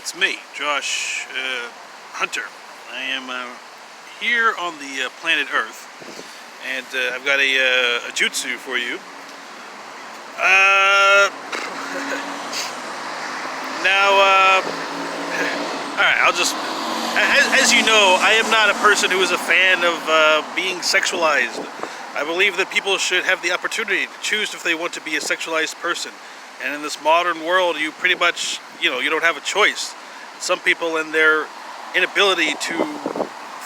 It's me, Josh Hunter. I am here on the planet Earth, and I've got a jutsu for you. Now, alright, I'll just... As you know, I am not a person who is a fan of being sexualized. I believe that people should have the opportunity to choose if they want to be a sexualized person. And in this modern world, you pretty much, you don't have a choice. Some people, in their inability to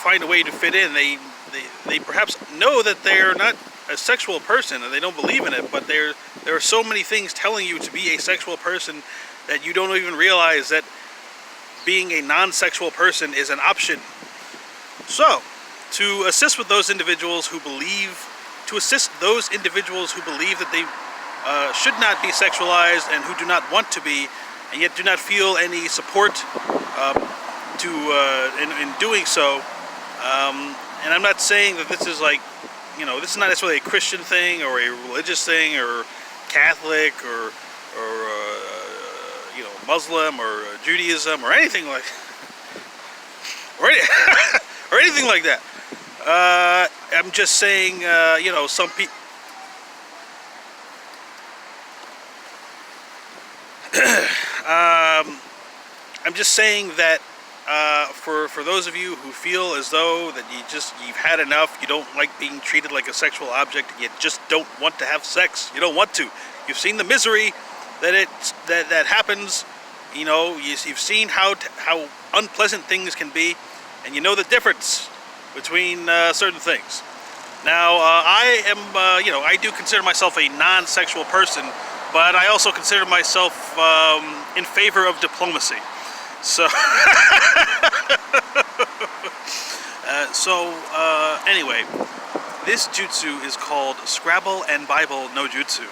find a way to fit in, they perhaps know that they're not a sexual person and they don't believe in it, but there are so many things telling you to be a sexual person that you don't even realize that being a non-sexual person is an option. So, to assist those individuals who believe that they should not be sexualized and who do not want to be, and yet do not feel any support in doing so. And I'm not saying that this is like, this is not necessarily a Christian thing or a religious thing or Catholic or Muslim or Judaism or anything like or anything like that. I'm just saying, some people. I'm just saying that for those of you who feel as though that you've had enough, you don't like being treated like a sexual object, and you just don't want to have sex. You don't want to. You've seen the misery that happens. You've seen how unpleasant things can be, and you know the difference between certain things. Now, I am, I do consider myself a non-sexual person, but I also consider myself in favor of diplomacy. So, anyway, this jutsu is called Scrabble and Bible no Jutsu.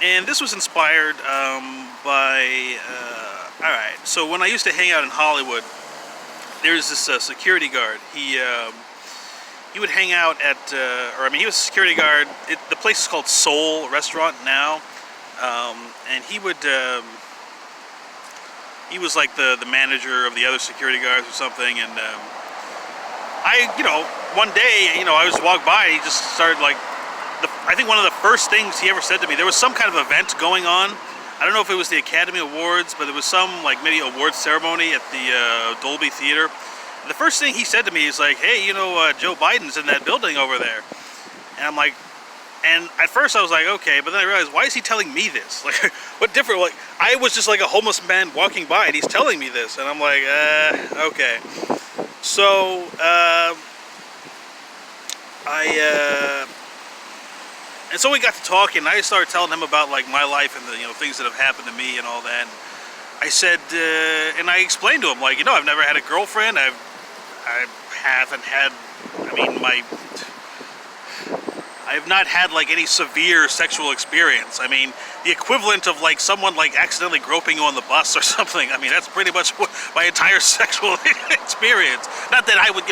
And this was inspired by, alright, so when I used to hang out in Hollywood, there's this security guard. He would hang out at, he was a security guard. The place is called Soul Restaurant now, and he was like the manager of the other security guards or something. And one day, I was walking by, he just started like, I think one of the first things he ever said to me, there was some kind of event going on. I don't know if it was the Academy Awards, but it was some maybe awards ceremony at the Dolby Theater. And the first thing he said to me is like, hey, Joe Biden's in that building over there. And I'm like, and at first I was like, okay, but then I realized, why is he telling me this? Like, what different, like, I was just like a homeless man walking by and he's telling me this. And I'm like, okay. So, and so we got to talking, and I started telling him about like my life and the things that have happened to me and all that. And I said, and I explained to him like, I've never had a girlfriend. I haven't had. I've not had like any severe sexual experience. I mean, the equivalent of like someone like accidentally groping you on the bus or something. I mean, that's pretty much my entire sexual experience. Not that I would,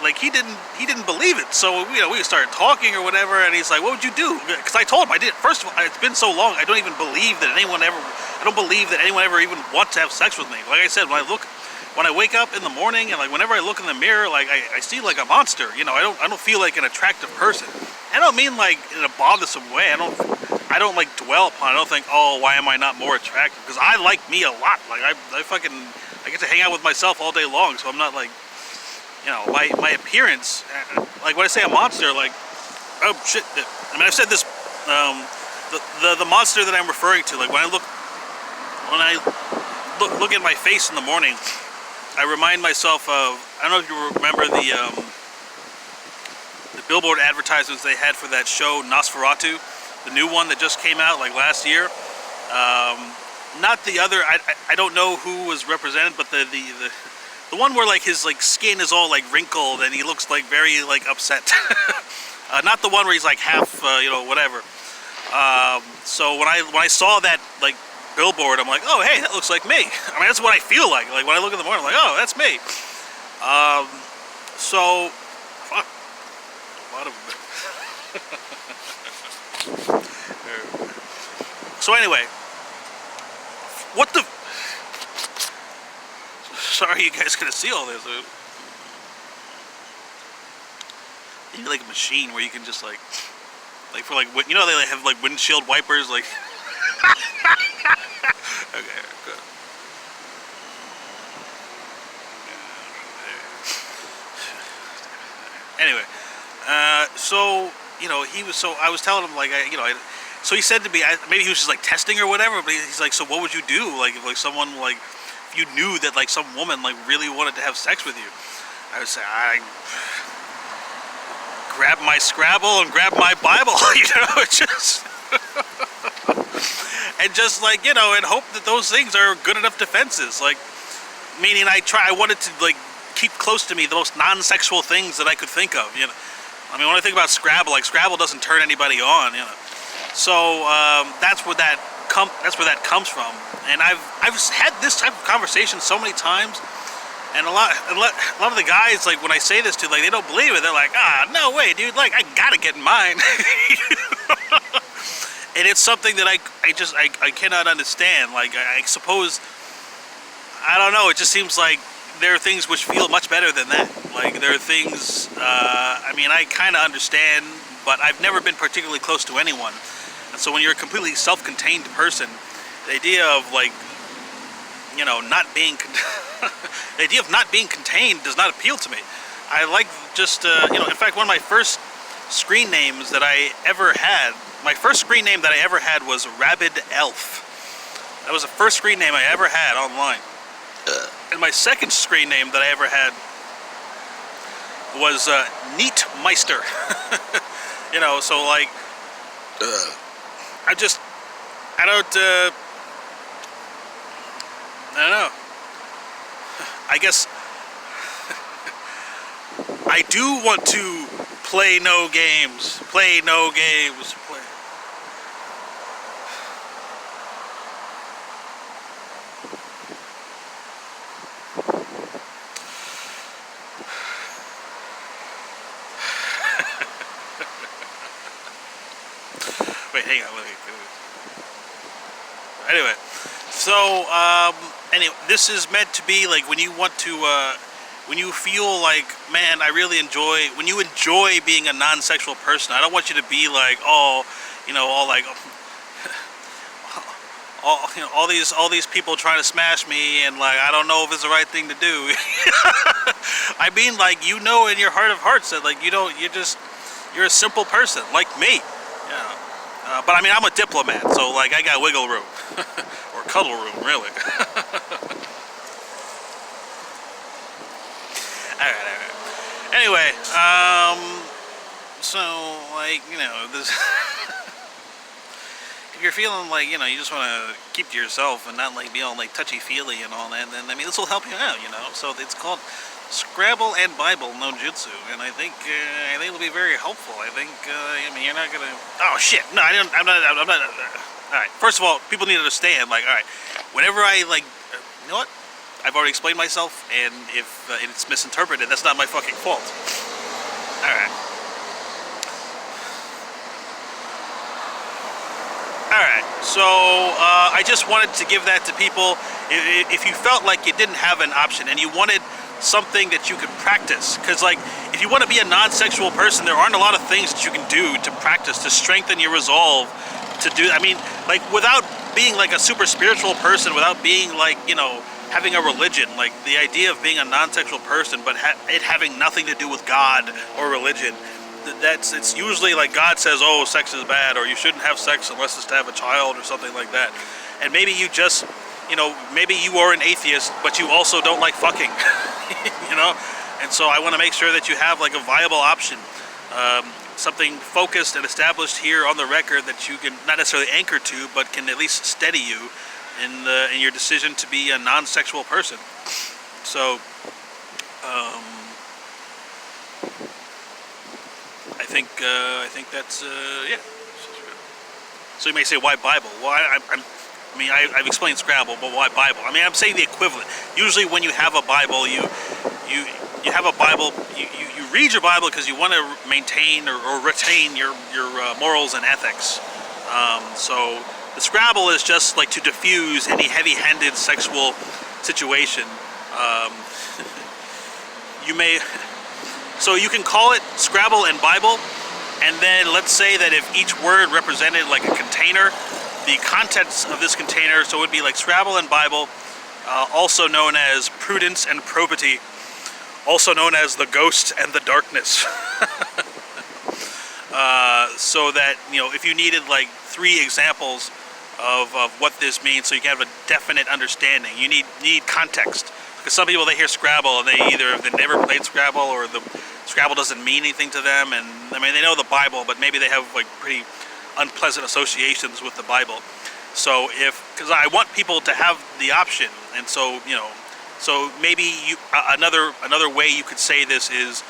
like he didn't believe it. So we started talking or whatever, and he's like, "What would you do?" Because I told him I did. First of all, it's been so long. I don't believe that anyone ever even wants to have sex with me. Like I said, when I wake up in the morning and like whenever I look in the mirror, like I see like a monster. I don't feel like an attractive person. I don't mean like in a bothersome way. I don't like dwell upon it. I don't think, oh, why am I not more attractive? Because I like me a lot. Like I get to hang out with myself all day long. So I'm not like. My appearance, like when I say a monster, like, oh shit, I've said this, the monster that I'm referring to, like when I look at my face in the morning, I remind myself of, I don't know if you remember the billboard advertisements they had for that show Nosferatu, the new one that just came out like last year. Not the other, I don't know who was represented, but the one where like his like skin is all like wrinkled and he looks like very like upset. Not the one where he's like half, whatever. So when I saw that like billboard, I'm like, oh hey, that looks like me. I mean, that's what I feel like. Like when I look in the morning, I'm like, oh, that's me. So, fuck, a lot of. So anyway, what the? Sorry, you guys couldn't see all this. You need like a machine where you can just like for like you know they have like windshield wipers like. Okay, good. Anyway, so I was telling him like so he said to me, maybe he was just like testing or whatever, but he's like, so what would you do like if like someone like if you knew that like some woman like really wanted to have sex with you? I would say I grab my Scrabble and grab my Bible, just and just like and hope that those things are good enough defenses, like meaning I wanted to like keep close to me the most non-sexual things that I could think of, I mean, when I think about Scrabble, like Scrabble doesn't turn anybody on, So that's where that comes from. And I've had this type of conversation so many times, and a lot of the guys, like when I say this to, like they don't believe it. They're like, no way, dude. Like I gotta get in mine. And it's something that I cannot understand. Like I suppose, I don't know. It just seems like there are things which feel much better than that. Like there are things, I mean, I kind of understand, but I've never been particularly close to anyone. And so when you're a completely self-contained person, the idea of like, not being, the idea of not being contained does not appeal to me. I like just, in fact, one of my first screen names that I ever had, was Rabid Elf. That was the first screen name I ever had online. And my second screen name that I ever had was Neat Meister. So like, I don't know. I guess I do want to play no games. Wait, hang on. Anyway, so anyway, this is meant to be like when you want to, when you feel like, man, I really enjoy. When you enjoy being a non-sexual person, I don't want you to be like, all like, all these people trying to smash me, and like I don't know if it's the right thing to do. I mean, like in your heart of hearts that like you're a simple person like me. But I mean, I'm a diplomat, so like I got wiggle room, or cuddle room, really. All right. Anyway, so like this. If you're feeling like you just want to keep to yourself and not like be all like touchy-feely and all that, then I mean this will help you out. So it's called Scrabble and Bible no Jutsu, and I think it'll be very helpful. I think you're not gonna. Oh shit! No, I'm not. All right. First of all, people need to understand. Like, all right, whenever I like, you know what? I've already explained myself, and if it's misinterpreted, that's not my fucking fault. All right. Alright, so I just wanted to give that to people. If you felt like you didn't have an option and you wanted something that you could practice, because like if you want to be a non-sexual person, there aren't a lot of things that you can do to practice, to strengthen your resolve to do. I mean, like without being like a super spiritual person, without being like, having a religion, like the idea of being a non-sexual person, but it having nothing to do with God or religion. It's usually like God says, oh, sex is bad, or you shouldn't have sex unless it's to have a child or something like that. And maybe you just, maybe you are an atheist, but you also don't like fucking, And so I want to make sure that you have like a viable option, something focused and established here on the record that you can not necessarily anchor to, but can at least steady you in your decision to be a non-sexual person. So, I think that's yeah. So you may say, why Bible? Well, I've explained Scrabble, but why Bible? I mean, I'm saying the equivalent. Usually, when you have a Bible, you you you have a Bible. You read your Bible because you want to maintain or retain your morals and ethics. So the Scrabble is just like to diffuse any heavy-handed sexual situation. So you can call it Scrabble and Bible, and then let's say that if each word represented like a container, the contents of this container, so it would be like Scrabble and Bible, also known as prudence and probity, also known as the ghost and the darkness. So that, if you needed like 3 examples of what this means, so you can have a definite understanding, you need context. Because some people, they hear Scrabble and they've never played Scrabble, or the Scrabble doesn't mean anything to them, and I mean, they know the Bible, but maybe they have like pretty unpleasant associations with the Bible. So because I want people to have the option, and so so maybe another way you could say this is,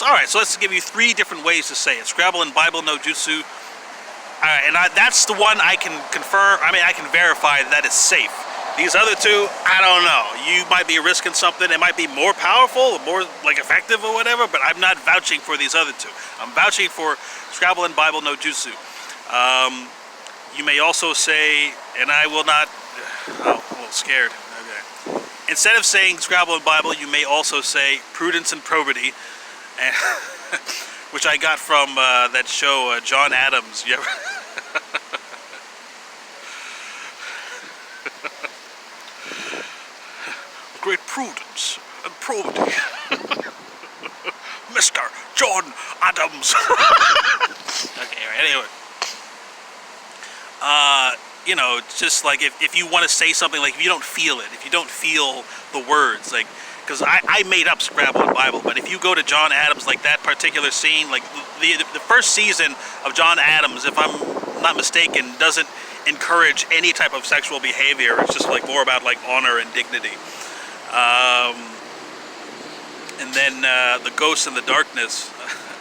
all right, so let's give you 3 different ways to say it: Scrabble and Bible no jutsu. All right, and that's the one I can confirm. I mean, I can verify that it's safe. These other 2, I don't know. You might be risking something. It might be more powerful, or more like effective, or whatever. But I'm not vouching for these other 2. I'm vouching for Scrabble and Bible no jutsu. You may also say, and I will not. Oh, I'm a little scared. Okay. Instead of saying Scrabble and Bible, you may also say prudence and probity, and which I got from that show, John Adams. You ever? Great prudence and probity. Mr. John Adams. Okay, anyway. Just like if you want to say something, like if you don't feel it, if you don't feel the words, like, because I made up Scrabble and Bible, but if you go to John Adams, like that particular scene, like the first season of John Adams, if I'm not mistaken, doesn't encourage any type of sexual behavior. It's just like more about like honor and dignity. And then the Ghost and the Darkness,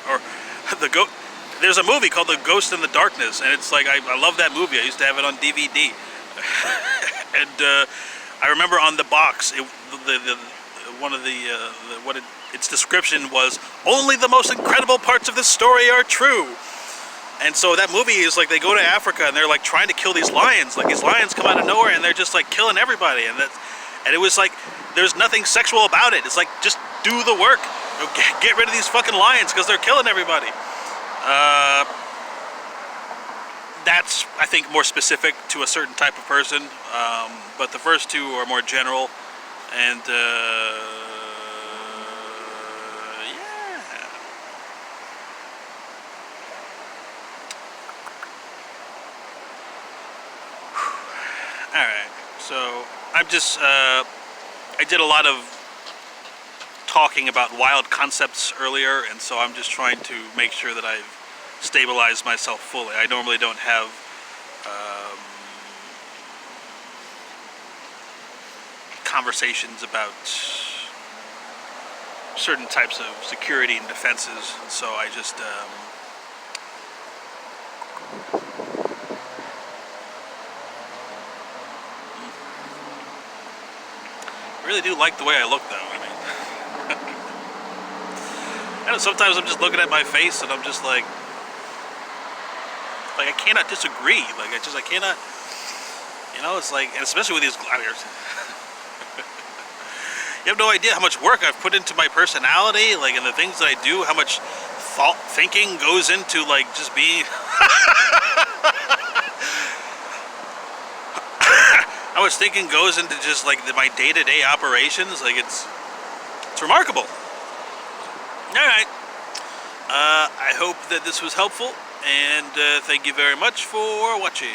or there's a movie called The Ghost and the Darkness, and it's like, I love that movie. I used to have it on DVD. And I remember on the box, its description was, "Only the most incredible parts of this story are true." And so that movie is like, they go to Africa and they're like trying to kill these lions. Like, these lions come out of nowhere and they're just like killing everybody. And it was like, there's nothing sexual about it. It's like, just do the work. Get rid of these fucking lions because they're killing everybody. That's, I think, more specific to a certain type of person. But the first 2 are more general. And yeah. Alright, so I'm just, I did a lot of talking about wild concepts earlier, and so I'm just trying to make sure that I've stabilized myself fully. I normally don't have conversations about certain types of security and defenses, so I just I really do like the way I look, though. I mean, I know sometimes I'm just looking at my face and I'm just like I cannot disagree. Like, I cannot, it's like, and especially with these gladiators. You have no idea how much work I've put into my personality, like, and the things that I do, how much thinking goes into, like, just being, how much thinking goes into just, like, my day-to-day operations. Like, it's remarkable. Alright. I hope that this was helpful, and thank you very much for watching.